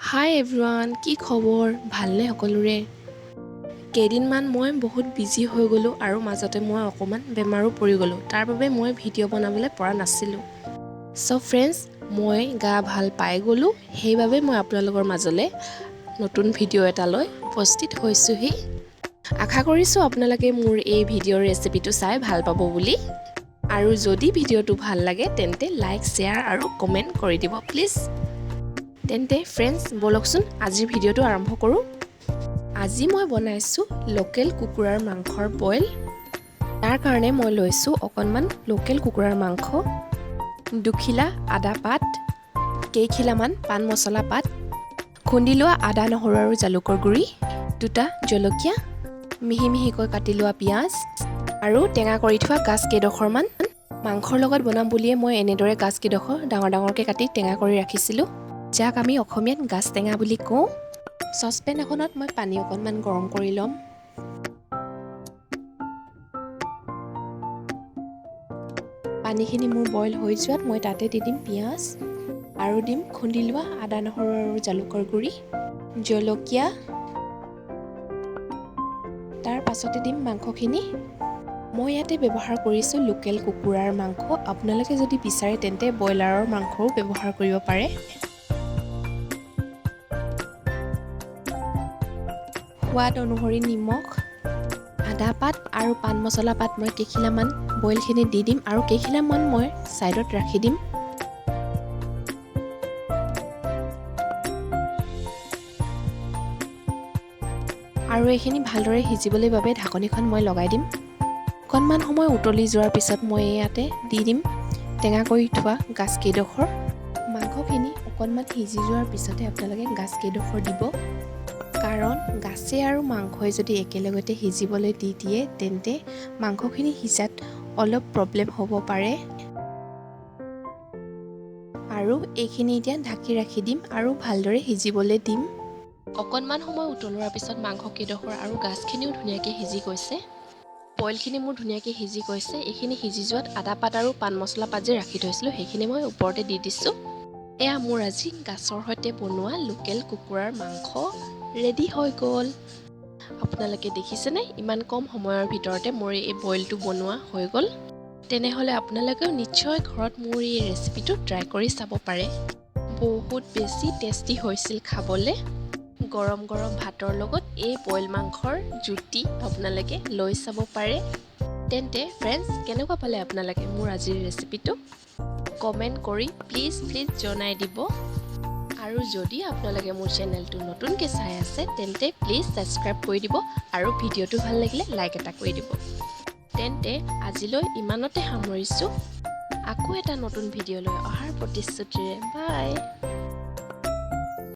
হাই everyone, কি খবৰ? ভালনে সকলোৰে? কেইদিনমান মই বহুত বিজি হৈ গ'লোঁ আৰু মাজতে মই অকণমান বেমাৰো পৰি গ'লোঁ। তাৰ বাবে মই ভিডিঅ' বনাবলৈ পৰা নাছিলোঁ। চ' ফ্ৰেণ্ডছ, মই গা ভাল পাই গ'লোঁ, সেইবাবে মই আপোনালোকৰ মাজলৈ নতুন ভিডিঅ' এটা লৈ উপস্থিত হৈছোঁহি। আশা কৰিছোঁ আপোনালোকে মোৰ এই ভিডিঅ'ৰ ৰেচিপিটো চাই ভাল পাব বুলি। আৰু যদি ভিডিঅ'টো ভাল লাগে তেন্তে লাইক, শ্বেয়াৰ আৰু কমেণ্ট কৰি দিব প্লিজ। তেন্তে ফ্ৰেণ্ডছ, ব'লকচোন আজিৰ ভিডিঅ'টো আৰম্ভ কৰোঁ। আজি মই বনাইছোঁ লোকেল কুকুৰাৰ মাংসৰ বইল। তাৰ কাৰণে মই লৈছোঁ অকণমান লোকেল কুকুৰাৰ মাংস, 2 খিলা আদা পাত, কেইখিলামান পাণ মছলা পাত, খুন্দি লোৱা আদা, নহৰু আৰু জালুকৰ গুড়ি, 2টা জলকীয়া, মিহি মিহিকৈ কাটি লোৱা পিঁয়াজ আৰু টেঙা কৰি থোৱা গাজ কেইডোখৰমান। মাংসৰ লগত বনাম বুলিয়ে মই এনেদৰে গাজ কেইডোখৰ ডাঙৰ ডাঙৰকৈ কাটি টেঙা কৰি ৰাখিছিলোঁ, যাক আমি অসমীয়াত গাজ টেঙা বুলি কওঁ। চচপেন এখনত মই পানী অকণমান গৰম কৰি ল'ম। পানীখিনি মোৰ বইল হৈ যোৱাত মই তাতে দি দিম পিঁয়াজ আৰু দিম খুন্দি লোৱা আদা, নহৰু আৰু জালুকৰ গুড়ি, জলকীয়া। তাৰ পাছতে দিম মাংসখিনি। মই ইয়াতে ব্যৱহাৰ কৰিছোঁ লোকেল কুকুৰাৰ মাংস। আপোনালোকে যদি বিচাৰে তেন্তে ব্ৰইলাৰৰ মাংসও ব্যৱহাৰ কৰিব পাৰে। সোৱাদ অনুসৰি নিমখ, আদা পাত আৰু পাণ মছলা পাত মই কেইখিলামান বইলখিনি দি দিম আৰু কেইখিলামান মই ছাইডত ৰাখি দিম। আৰু এইখিনি ভালদৰে সিজিবলৈ বাবে ঢাকনিখন মই লগাই দিম। অকণমান সময় উতলি যোৱাৰ পিছত মই ইয়াতে দি দিম টেঙা কৰি থোৱা গাজ কেইডোখৰ। মাংসখিনি অকণমান সিজি যোৱাৰ পিছতে আপোনালোকে গাজ কেইডোখৰ দিব, কাৰণ গাছে আৰু মাংসই যদি একেলগতে সিজিবলৈ দি দিয়ে তেন্তে মাংসখিনি সিজাত অলপ প্ৰব্লেম হ'ব পাৰে। আৰু এইখিনি এতিয়া ঢাকি ৰাখি দিম আৰু ভালদৰে সিজিবলৈ দিম। অকণমান সময় উতলোৱাৰ পিছত মাংসকেইডোখৰ আৰু গাজখিনিও ধুনীয়াকৈ সিজি গৈছে। বইলখিনি মোৰ ধুনীয়াকৈ সিজি গৈছে। এইখিনি সিজি যোৱাত আদা পাত আৰু পাণ মছলা পাত যে ৰাখি থৈছিলোঁ সেইখিনি মই ওপৰতে দি দিছোঁ। এয়া মোৰ আজি গাছৰ সৈতে বনোৱা লোকেল কুকুৰাৰ মাংস ৰেডি হৈ গ'ল। আপোনালোকে দেখিছেনে? ইমান কম সময়ৰ ভিতৰতে মোৰ এই বইলটো বনোৱা হৈ গ'ল। তেনেহ'লে আপোনালোকেও নিশ্চয় ঘৰত মোৰ এই ৰেচিপিটো ট্ৰাই কৰি চাব পাৰে। বহুত বেছি টেষ্টি হৈছিল খাবলৈ। গৰম গৰম ভাতৰ লগত এই বইল মাংসৰ জুতি আপোনালোকে লৈ চাব পাৰে। তেন্তে ফ্ৰেণ্ডছ, কেনেকুৱা পালে আপোনালোকে মোৰ আজিৰ ৰেচিপিটো? কমেণ্ট কৰি প্লিজ জনাই দিব। আৰু যদি আপোনালোকে মোৰ চেনেলটো নতুনকৈ চাই আছে তেন্তে প্লিজ ছাবস্ক্ৰাইব কৰি দিব আৰু ভিডিঅ'টো ভাল লাগিলে লাইক এটা কৰি দিব। তেন্তে আজিলৈ ইমানতে সামৰিছোঁ। আকৌ এটা নতুন ভিডিঅ' লৈ অহাৰ প্ৰতিশ্ৰুতিৰে বাই।